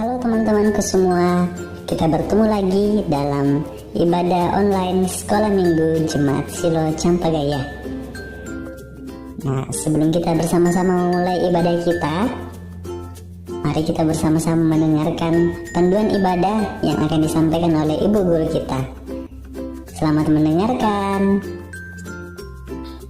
Halo teman-temanku semua, kita bertemu lagi dalam ibadah online Sekolah Minggu Jemaat Silo Campagaya. Nah, sebelum kita bersama-sama memulai ibadah kita, mari kita bersama-sama mendengarkan panduan ibadah yang akan disampaikan oleh Ibu Guru kita. Selamat mendengarkan.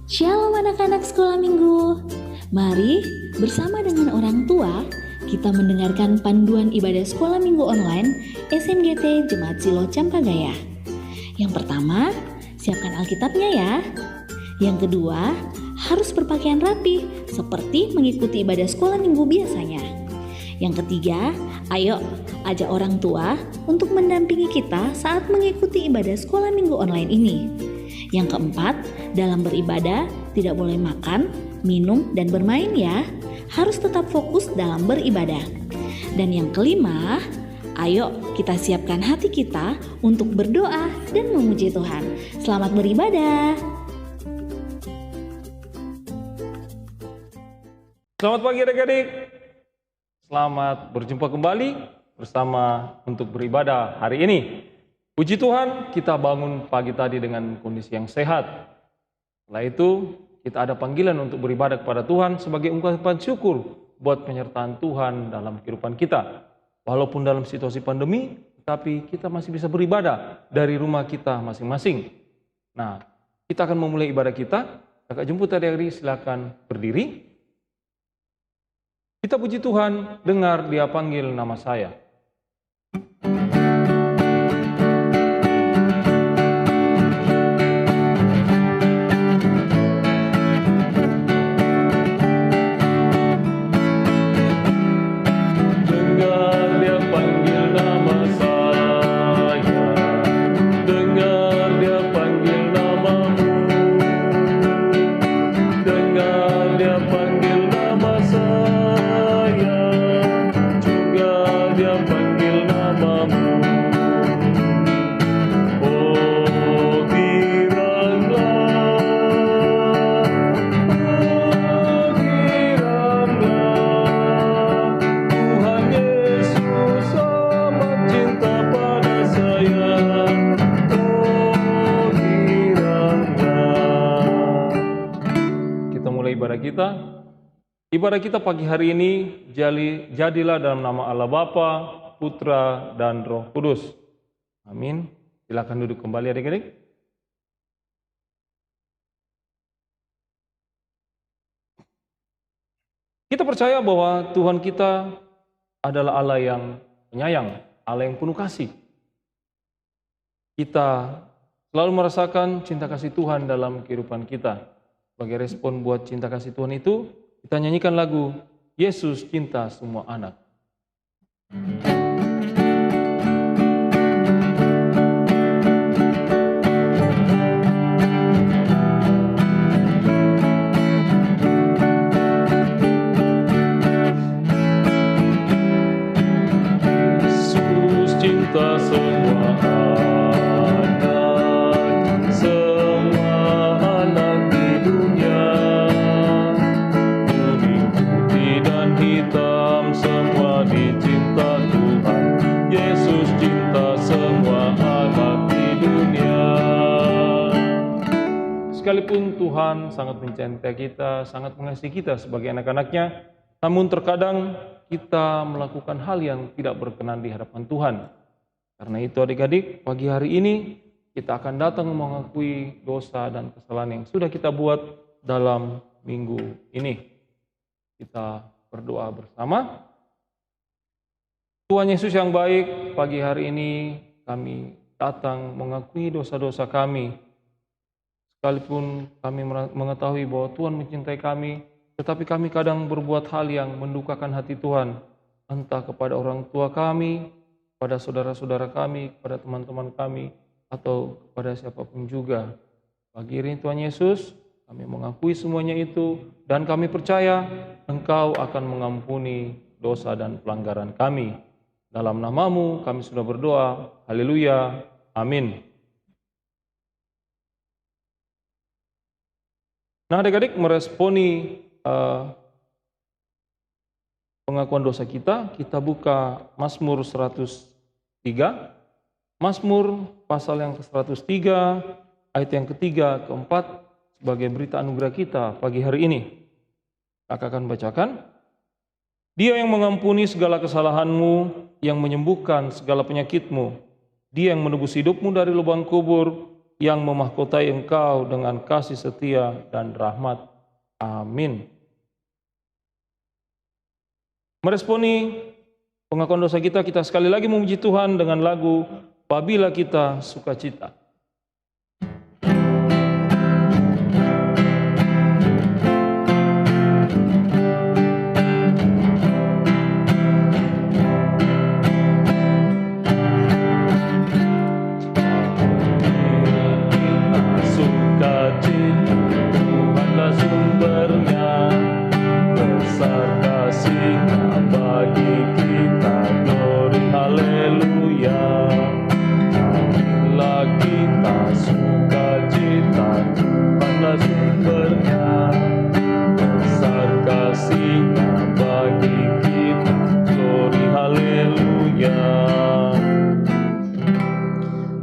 Shalom anak-anak sekolah minggu. Mari bersama dengan orang tua kita mendengarkan panduan ibadah sekolah minggu online SMGT Jemaat Silo Campagaya. Yang pertama, siapkan Alkitabnya ya. Yang kedua, harus berpakaian rapi seperti mengikuti ibadah sekolah minggu biasanya. Yang ketiga, ayo ajak orang tua untuk mendampingi kita saat mengikuti ibadah sekolah minggu online ini. Yang keempat, dalam beribadah tidak boleh makan, minum, dan bermain ya. Harus tetap fokus dalam beribadah. Dan yang kelima, ayo kita siapkan hati kita untuk berdoa dan memuji Tuhan. Selamat beribadah. Selamat pagi adik-adik. Selamat berjumpa kembali bersama untuk beribadah hari ini. Puji Tuhan, kita bangun pagi tadi dengan kondisi yang sehat. Setelah itu, kita ada panggilan untuk beribadah kepada Tuhan sebagai ungkapan syukur buat penyertaan Tuhan dalam kehidupan kita. Walaupun dalam situasi pandemi, tapi kita masih bisa beribadah dari rumah kita masing-masing. Nah, kita akan memulai ibadah kita. Kakak jemput adik-adik, silakan berdiri. Kita puji Tuhan, dengar Dia panggil nama saya. Ibadah kita pagi hari ini jadilah dalam nama Allah Bapa, Putra, dan Roh Kudus. Amin. Silakan duduk kembali adik-adik. Kita percaya bahwa Tuhan kita adalah Allah yang penyayang, Allah yang penuh kasih. Kita selalu merasakan cinta kasih Tuhan dalam kehidupan kita. Sebagai respon buat cinta kasih Tuhan itu, kita nyanyikan lagu Yesus Cinta Semua Anak. Yesus cinta semua anak. Sekalipun Tuhan sangat mencintai kita, sangat mengasihi kita sebagai anak-anaknya, namun terkadang kita melakukan hal yang tidak berkenan di hadapan Tuhan. Karena itu adik-adik, pagi hari ini kita akan datang mengakui dosa dan kesalahan yang sudah kita buat dalam minggu ini. Kita berdoa bersama. Tuhan Yesus yang baik, pagi hari ini kami datang mengakui dosa-dosa kami. Sekalipun kami mengetahui bahwa Tuhan mencintai kami, tetapi kami kadang berbuat hal yang mendukakan hati Tuhan, entah kepada orang tua kami, kepada saudara-saudara kami, kepada teman-teman kami, atau kepada siapapun juga. Pagi ini Tuhan Yesus, kami mengakui semuanya itu, dan kami percaya Engkau akan mengampuni dosa dan pelanggaran kami. Dalam nama-Mu kami sudah berdoa, haleluya, amin. Nah adik-adik meresponi pengakuan dosa kita, kita buka Mazmur 103. Mazmur pasal yang ke-103, ayat yang ketiga, keempat, sebagai berita anugerah kita pagi hari ini. Kakak akan bacakan. Dia yang mengampuni segala kesalahanmu, yang menyembuhkan segala penyakitmu. Dia yang menebus hidupmu dari lubang kubur, yang memahkotai engkau dengan kasih setia dan rahmat. Amin. Meresponi pengakuan dosa kita, kita sekali lagi memuji Tuhan dengan lagu Apabila Kita Sukacita.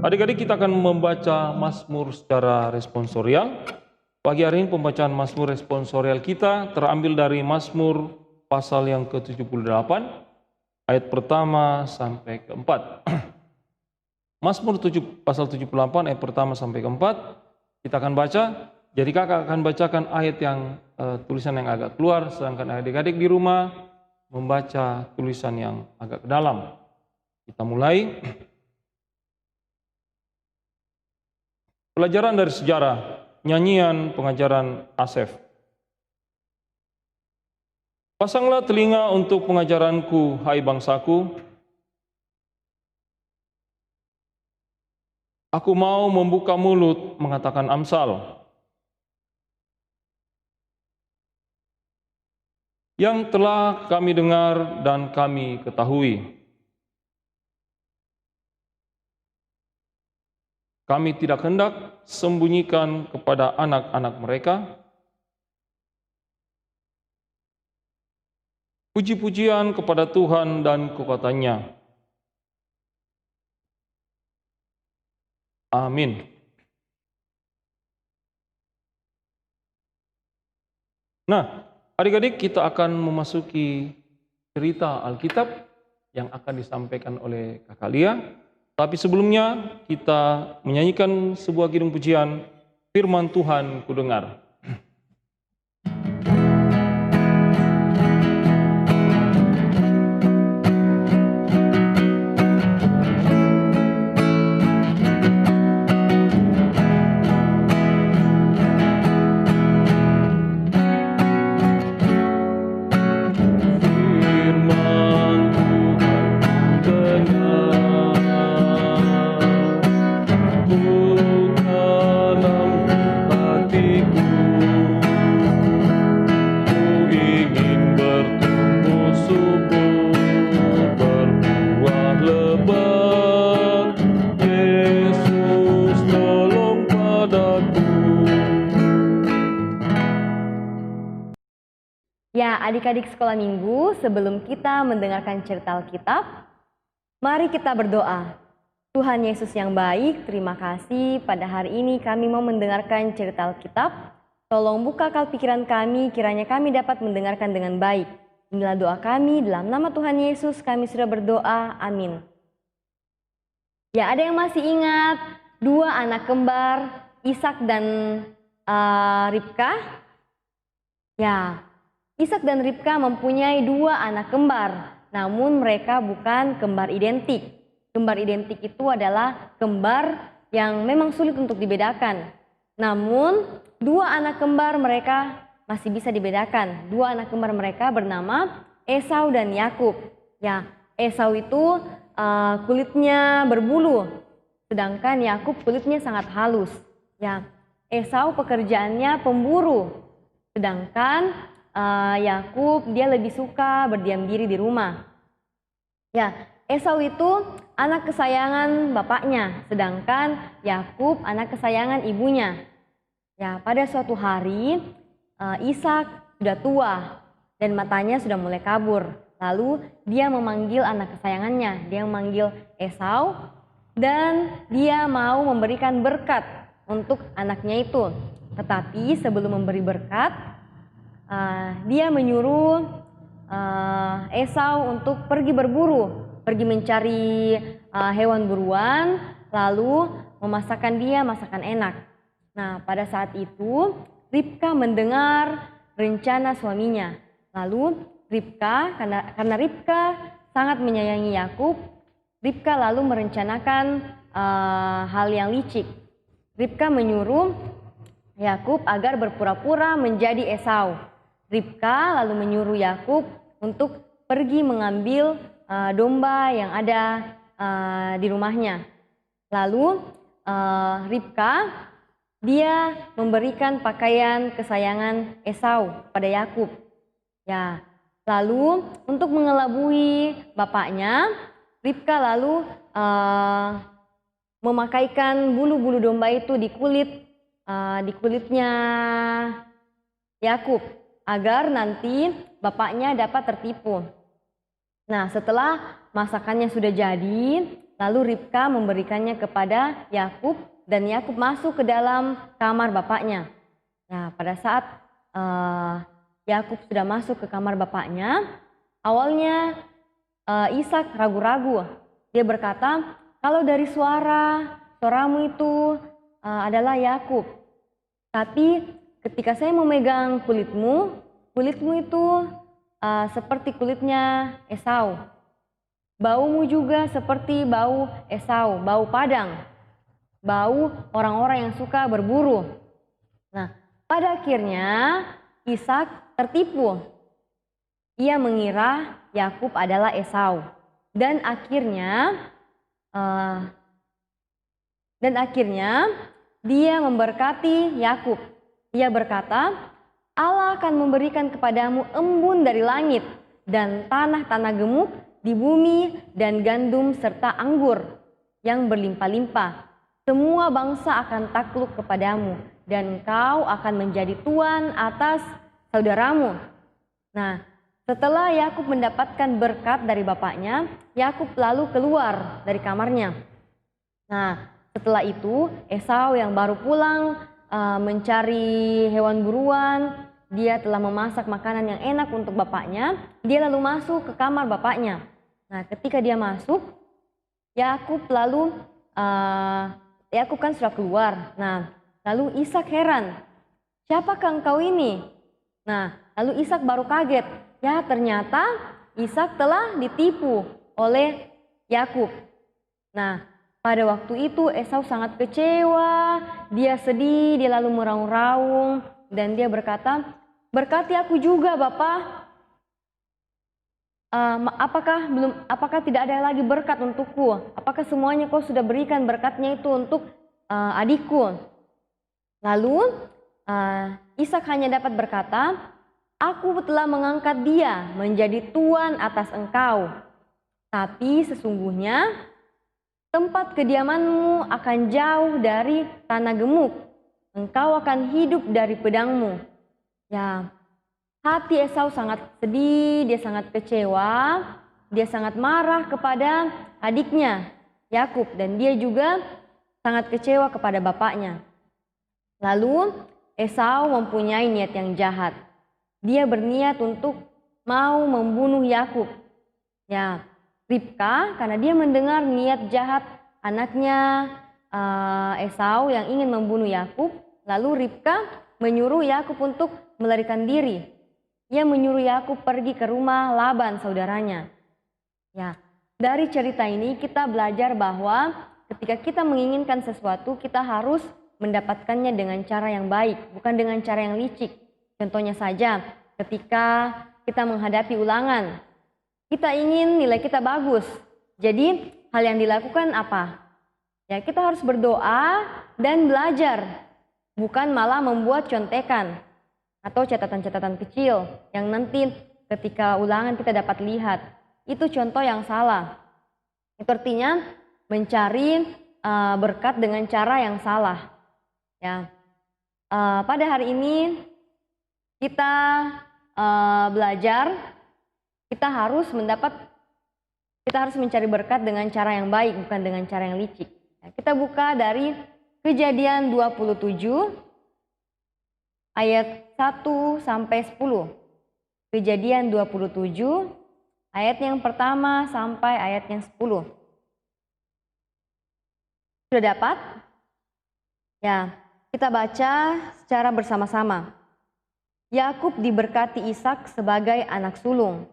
Adik-adik, kita akan membaca Mazmur secara responsorial. Pagi hari ini pembacaan Mazmur responsorial kita terambil dari Mazmur pasal yang ke-78, ayat pertama sampai keempat. Mazmur pasal 78, ayat pertama sampai keempat, kita akan baca. Jadi kakak akan bacakan ayat yang tulisan yang agak keluar, sedangkan adik-adik di rumah membaca tulisan yang agak ke dalam. Kita mulai. Pelajaran dari sejarah, nyanyian pengajaran Asef. Pasanglah telinga untuk pengajaranku, hai bangsaku. Aku mau membuka mulut mengatakan Amsal. Yang telah kami dengar dan kami ketahui. Kami tidak hendak sembunyikan kepada anak-anak mereka puji-pujian kepada Tuhan dan kekuatannya. Amin. Nah, adik-adik, kita akan memasuki cerita Alkitab yang akan disampaikan oleh Kakak Lia. Tapi sebelumnya kita menyanyikan sebuah kidung pujian, Firman Tuhan Kudengar. Ya, adik-adik sekolah minggu, sebelum kita mendengarkan cerita Alkitab, mari kita berdoa. Tuhan Yesus yang baik, terima kasih pada hari ini kami mau mendengarkan cerita Alkitab. Tolong buka akal pikiran kami, kiranya kami dapat mendengarkan dengan baik. Inilah doa kami, dalam nama Tuhan Yesus kami sudah berdoa, amin. Ya, ada yang masih ingat dua anak kembar, Ishak dan Ribka? Ya, Ishak dan Ribka mempunyai dua anak kembar, namun mereka bukan kembar identik. Kembar identik itu adalah kembar yang memang sulit untuk dibedakan. Namun, dua anak kembar mereka masih bisa dibedakan. Dua anak kembar mereka bernama Esau dan Yakub. Ya, Esau itu kulitnya berbulu, sedangkan Yakub kulitnya sangat halus. Ya, Esau pekerjaannya pemburu, sedangkan Yakub dia lebih suka berdiam diri di rumah. Ya, Esau itu anak kesayangan bapaknya, sedangkan Yakub anak kesayangan ibunya. Ya, pada suatu hari Ishak sudah tua dan matanya sudah mulai kabur. Lalu dia memanggil anak kesayangannya, dia memanggil Esau dan dia mau memberikan berkat untuk anaknya itu. Tetapi sebelum memberi berkat, dia menyuruh Esau untuk pergi berburu, pergi mencari hewan buruan, lalu memasakkan dia masakan enak. Nah, pada saat itu Ribka mendengar rencana suaminya. Lalu Ribka, karena Ribka sangat menyayangi Yakub, Ribka lalu merencanakan hal yang licik. Ribka menyuruh Yakub agar berpura-pura menjadi Esau. Ribka lalu menyuruh Yakub untuk pergi mengambil domba yang ada di rumahnya. Lalu Ribka dia memberikan pakaian kesayangan Esau pada Yakub. Ya, lalu untuk mengelabui bapaknya, Ribka lalu memakaikan bulu-bulu domba itu di kulitnya Yakub agar nanti bapaknya dapat tertipu. Nah, setelah masakannya sudah jadi, lalu Ribka memberikannya kepada Yakub dan Yakub masuk ke dalam kamar bapaknya. Nah, pada saat Yakub sudah masuk ke kamar bapaknya, awalnya Ishak ragu-ragu. Dia berkata, kalau dari suaramu itu adalah Yakub. Tapi ketika saya memegang kulitmu itu seperti kulitnya Esau. Baumu juga seperti bau Esau, bau padang. Bau orang-orang yang suka berburu. Nah, pada akhirnya Ishak tertipu. Ia mengira Yakub adalah Esau. Dan akhirnya dia memberkati Yakub. Ia berkata, Allah akan memberikan kepadamu embun dari langit dan tanah-tanah gemuk di bumi dan gandum serta anggur yang berlimpah-limpah. Semua bangsa akan takluk kepadamu dan kau akan menjadi tuan atas saudaramu. Nah, setelah Yakub mendapatkan berkat dari bapaknya, Yakub lalu keluar dari kamarnya. Nah, setelah itu Esau yang baru pulang mencari hewan buruan, dia telah memasak makanan yang enak untuk bapaknya. Dia lalu masuk ke kamar bapaknya. Nah, ketika dia masuk, Yakub kan sudah keluar. Nah, lalu Ishak heran, siapakah engkau ini? Nah, lalu Ishak baru kaget. Ya, ternyata Ishak telah ditipu oleh Yakub. Nah, pada waktu itu Esau sangat kecewa, dia sedih, dia lalu meraung-raung dan dia berkata, berkati aku juga Bapak. Apakah tidak ada lagi berkat untukku? Apakah semuanya kau sudah berikan berkatnya itu untuk adikku? Lalu Ishak hanya dapat berkata, aku telah mengangkat dia menjadi tuan atas engkau. Tapi sesungguhnya tempat kediamanmu akan jauh dari tanah gemuk. Engkau akan hidup dari pedangmu. Ya, hati Esau sangat sedih, dia sangat kecewa, dia sangat marah kepada adiknya Yakub dan dia juga sangat kecewa kepada bapaknya. Lalu Esau mempunyai niat yang jahat. Dia berniat untuk mau membunuh Yakub. Ya, Ribka karena dia mendengar niat jahat anaknya Esau yang ingin membunuh Yakub, lalu Ribka menyuruh Yakub untuk melarikan diri. Ia menyuruh Yakub pergi ke rumah Laban saudaranya. Ya, dari cerita ini kita belajar bahwa ketika kita menginginkan sesuatu, kita harus mendapatkannya dengan cara yang baik, bukan dengan cara yang licik. Contohnya saja, ketika kita menghadapi ulangan, kita ingin nilai kita bagus. Jadi, hal yang dilakukan apa? Ya, kita harus berdoa dan belajar, bukan malah membuat contekan atau catatan-catatan kecil yang nanti ketika ulangan kita dapat lihat. Itu contoh yang salah. Itu artinya mencari berkat dengan cara yang salah. Ya, pada hari ini kita belajar kita harus mencari berkat dengan cara yang baik, bukan dengan cara yang licik. Kita buka dari Kejadian 27 ayat 1 sampai 10. Kejadian 27 ayat yang pertama sampai ayat yang 10. Sudah dapat? Ya, kita baca secara bersama-sama. Yakub diberkati Ishak sebagai anak sulung.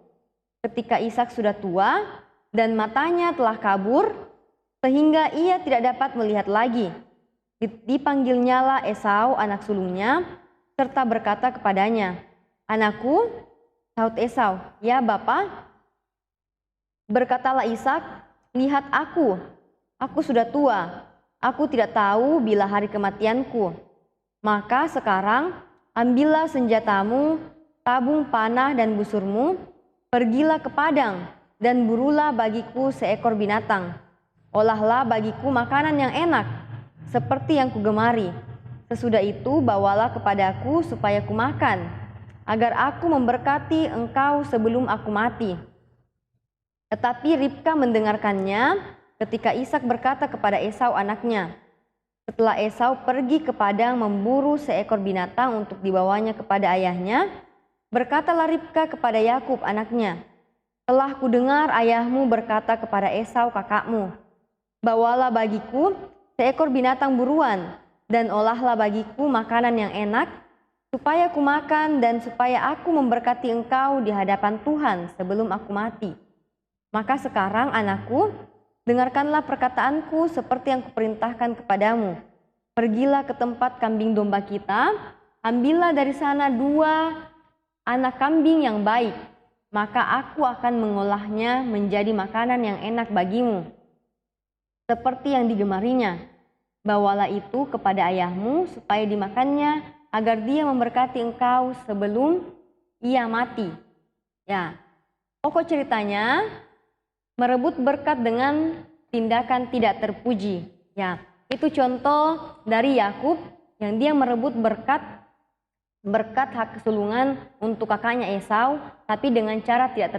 Ketika Ishak sudah tua dan matanya telah kabur, sehingga ia tidak dapat melihat lagi, dipanggilnyalah Esau anak sulungnya, serta berkata kepadanya, "Anakku," sahut Esau, "Ya Bapa." Berkatalah Ishak, "Lihat aku sudah tua, aku tidak tahu bila hari kematianku. Maka sekarang ambillah senjatamu, tabung panah dan busurmu, pergilah ke padang dan burulah bagiku seekor binatang. Olahlah bagiku makanan yang enak, seperti yang kugemari. Sesudah itu bawalah kepadaku supaya kumakan, agar aku memberkati engkau sebelum aku mati." Tetapi Ribka mendengarkannya ketika Ishak berkata kepada Esau anaknya. Setelah Esau pergi ke padang memburu seekor binatang untuk dibawanya kepada ayahnya, berkatalah Ribka kepada Yakub anaknya, "Telah kudengar ayahmu berkata kepada Esau kakakmu, 'Bawalah bagiku seekor binatang buruan, dan olahlah bagiku makanan yang enak, supaya aku makan dan supaya aku memberkati engkau di hadapan Tuhan sebelum aku mati. Maka sekarang anakku, dengarkanlah perkataanku seperti yang kuperintahkan kepadamu. Pergilah ke tempat kambing domba kita, ambillah dari sana 2 anak kambing yang baik, maka aku akan mengolahnya menjadi makanan yang enak bagimu, seperti yang digemarinya. Bawalah itu kepada ayahmu supaya dimakannya, agar dia memberkati engkau sebelum ia mati." Ya, pokok ceritanya merebut berkat dengan tindakan tidak terpuji. Ya, itu contoh dari Yakub yang dia merebut berkat hak kesulungan untuk kakaknya Esau, tapi dengan cara tidak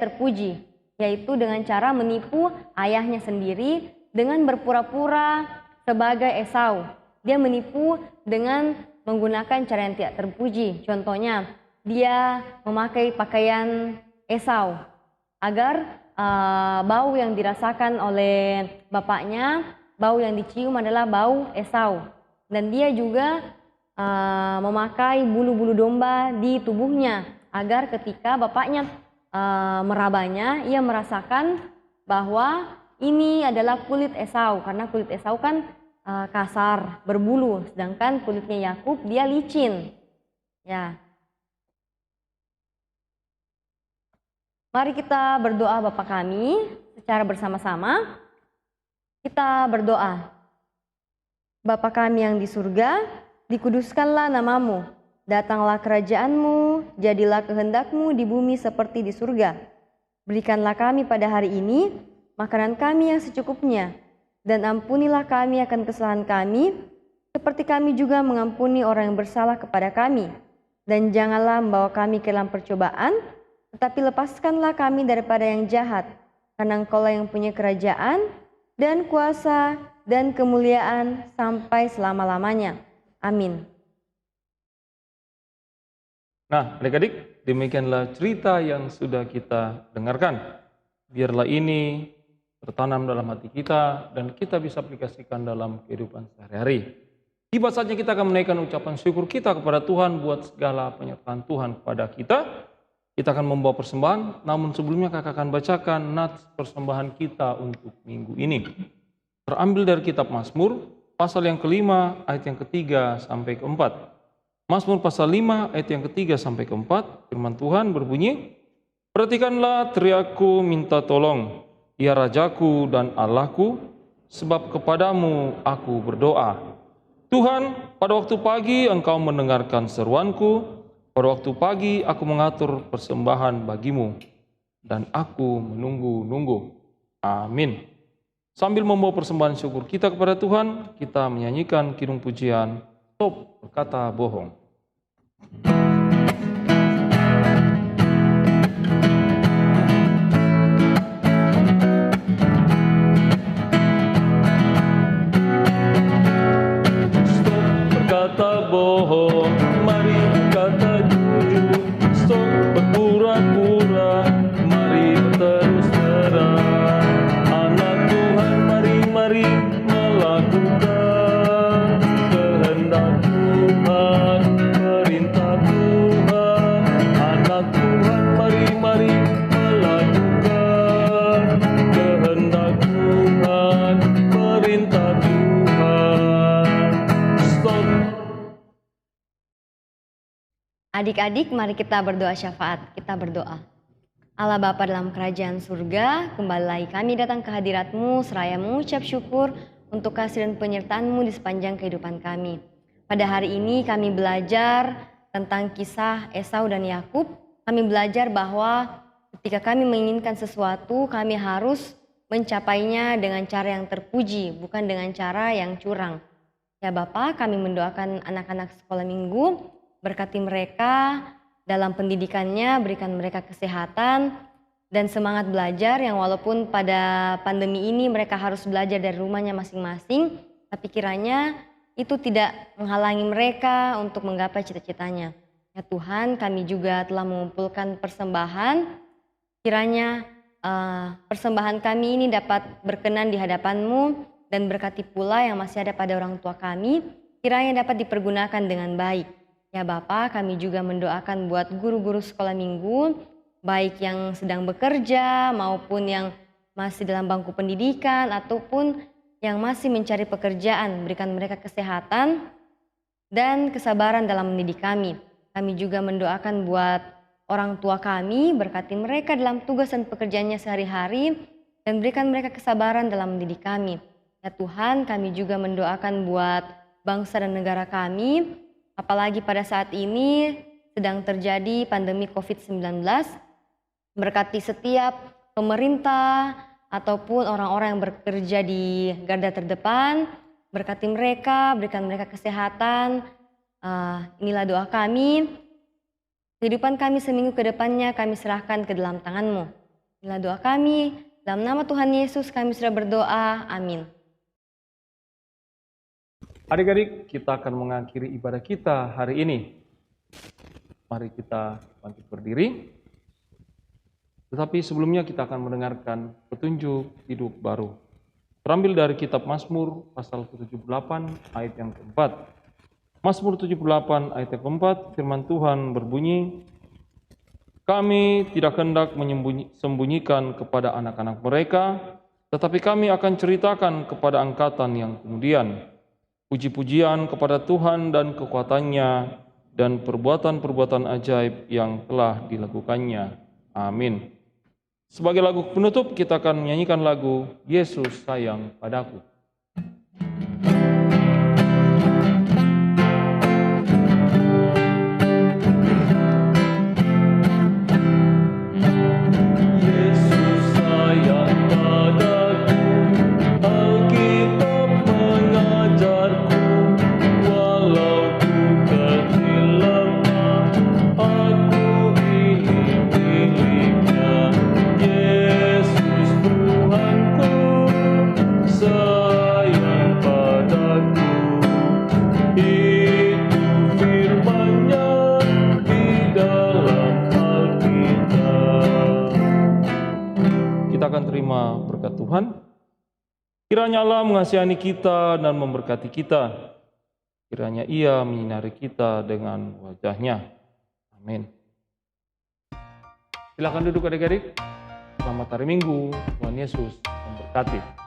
terpuji, yaitu dengan cara menipu ayahnya sendiri dengan berpura-pura sebagai Esau. Dia menipu dengan menggunakan cara yang tidak terpuji. Contohnya, dia memakai pakaian Esau agar bau yang dirasakan oleh bapaknya, bau yang dicium adalah bau Esau. Dan dia juga memakai bulu-bulu domba di tubuhnya, agar ketika bapaknya merabanya, ia merasakan bahwa ini adalah kulit Esau, karena kulit Esau kan kasar, berbulu, sedangkan kulitnya Yakub dia licin. Ya. Mari kita berdoa Bapa kami secara bersama-sama. Kita berdoa. Bapa kami yang di surga, dikuduskanlah namamu. Datanglah kerajaanmu, jadilah kehendakmu di bumi seperti di surga. Berikanlah kami pada hari ini makanan kami yang secukupnya. Dan ampunilah kami akan kesalahan kami, seperti kami juga mengampuni orang yang bersalah kepada kami. Dan janganlah membawa kami ke dalam percobaan, tetapi lepaskanlah kami daripada yang jahat, karena Engkaulah yang punya kerajaan dan kuasa dan kemuliaan sampai selama-lamanya. Amin. Nah, adik-adik, demikianlah cerita yang sudah kita dengarkan. Biarlah ini tertanam dalam hati kita dan kita bisa aplikasikan dalam kehidupan sehari-hari. Tiba saatnya kita akan menaikkan ucapan syukur kita kepada Tuhan buat segala penyertaan Tuhan kepada kita. Kita akan membawa persembahan, namun sebelumnya kakak akan bacakan nats persembahan kita untuk minggu ini. Terambil dari kitab Mazmur, pasal yang kelima, ayat yang ketiga sampai keempat. Mazmur pasal 5, ayat yang ketiga sampai keempat, firman Tuhan berbunyi, "Perhatikanlah teriakku minta tolong, ya Rajaku dan Allahku, sebab kepadamu aku berdoa. Tuhan, pada waktu pagi Engkau mendengarkan seruanku. Pada waktu pagi aku mengatur persembahan bagimu, dan aku menunggu-nunggu." Amin. Sambil membawa persembahan syukur kita kepada Tuhan, kita menyanyikan kidung pujian, "Stop berkata bohong." tak jujur, stop berpura-pura, mari terus terang. Anak Tuhan, mari melakukan kehendak Tuhan, perintah Tuhan. Anak Tuhan, mari melakukan kehendak Tuhan, perintah Tuhan. Stop. Adik-adik, mari kita berdoa syafaat. Kita berdoa. Allah Bapa dalam kerajaan surga, kembali lagi kami datang ke hadirat-Mu seraya mengucap syukur untuk kasih dan penyertaan-Mu di sepanjang kehidupan kami. Pada hari ini kami belajar tentang kisah Esau dan Yakub. Kami belajar bahwa ketika kami menginginkan sesuatu, kami harus mencapainya dengan cara yang terpuji, bukan dengan cara yang curang. Ya Bapa, kami mendoakan anak-anak sekolah minggu, berkati mereka dalam pendidikannya, berikan mereka kesehatan dan semangat belajar yang walaupun pada pandemi ini mereka harus belajar dari rumahnya masing-masing, tapi kiranya itu tidak menghalangi mereka untuk menggapai cita-citanya. Ya Tuhan, kami juga telah mengumpulkan persembahan, kiranya persembahan kami ini dapat berkenan di hadapan-Mu dan berkati pula yang masih ada pada orang tua kami, kiranya dapat dipergunakan dengan baik. Ya Bapa, kami juga mendoakan buat guru-guru sekolah minggu, baik yang sedang bekerja maupun yang masih dalam bangku pendidikan ataupun yang masih mencari pekerjaan. Berikan mereka kesehatan dan kesabaran dalam mendidik kami. Kami juga mendoakan buat orang tua kami, berkati mereka dalam tugas dan pekerjaannya sehari-hari dan berikan mereka kesabaran dalam mendidik kami. Ya Tuhan, kami juga mendoakan buat bangsa dan negara kami, apalagi pada saat ini sedang terjadi pandemi COVID-19, berkati setiap pemerintah ataupun orang-orang yang bekerja di garda terdepan, berkati mereka, berikan mereka kesehatan. Inilah doa kami. Kehidupan kami seminggu ke depannya kami serahkan ke dalam tangan-Mu. Inilah doa kami. Dalam nama Tuhan Yesus kami sudah berdoa. Amin. Adik-adik, kita akan mengakhiri ibadah kita hari ini. Mari kita bangkit berdiri. Tetapi sebelumnya kita akan mendengarkan petunjuk hidup baru. Terambil dari kitab Mazmur pasal 78 ayat yang keempat. Mazmur 78 ayat yang keempat, firman Tuhan berbunyi, kami tidak hendak sembunyikan kepada anak-anak mereka, tetapi kami akan ceritakan kepada angkatan yang kemudian. Puji-pujian kepada Tuhan dan kekuatannya dan perbuatan-perbuatan ajaib yang telah dilakukannya. Amin. Sebagai lagu penutup kita akan menyanyikan lagu Yesus Sayang Padaku. Terima berkat Tuhan. Kiranya Allah mengasihani kita dan memberkati kita. Kiranya Ia menyinari kita dengan wajah-Nya. Amin. Silakan duduk adik-adik. Selamat hari Minggu. Tuhan Yesus memberkati.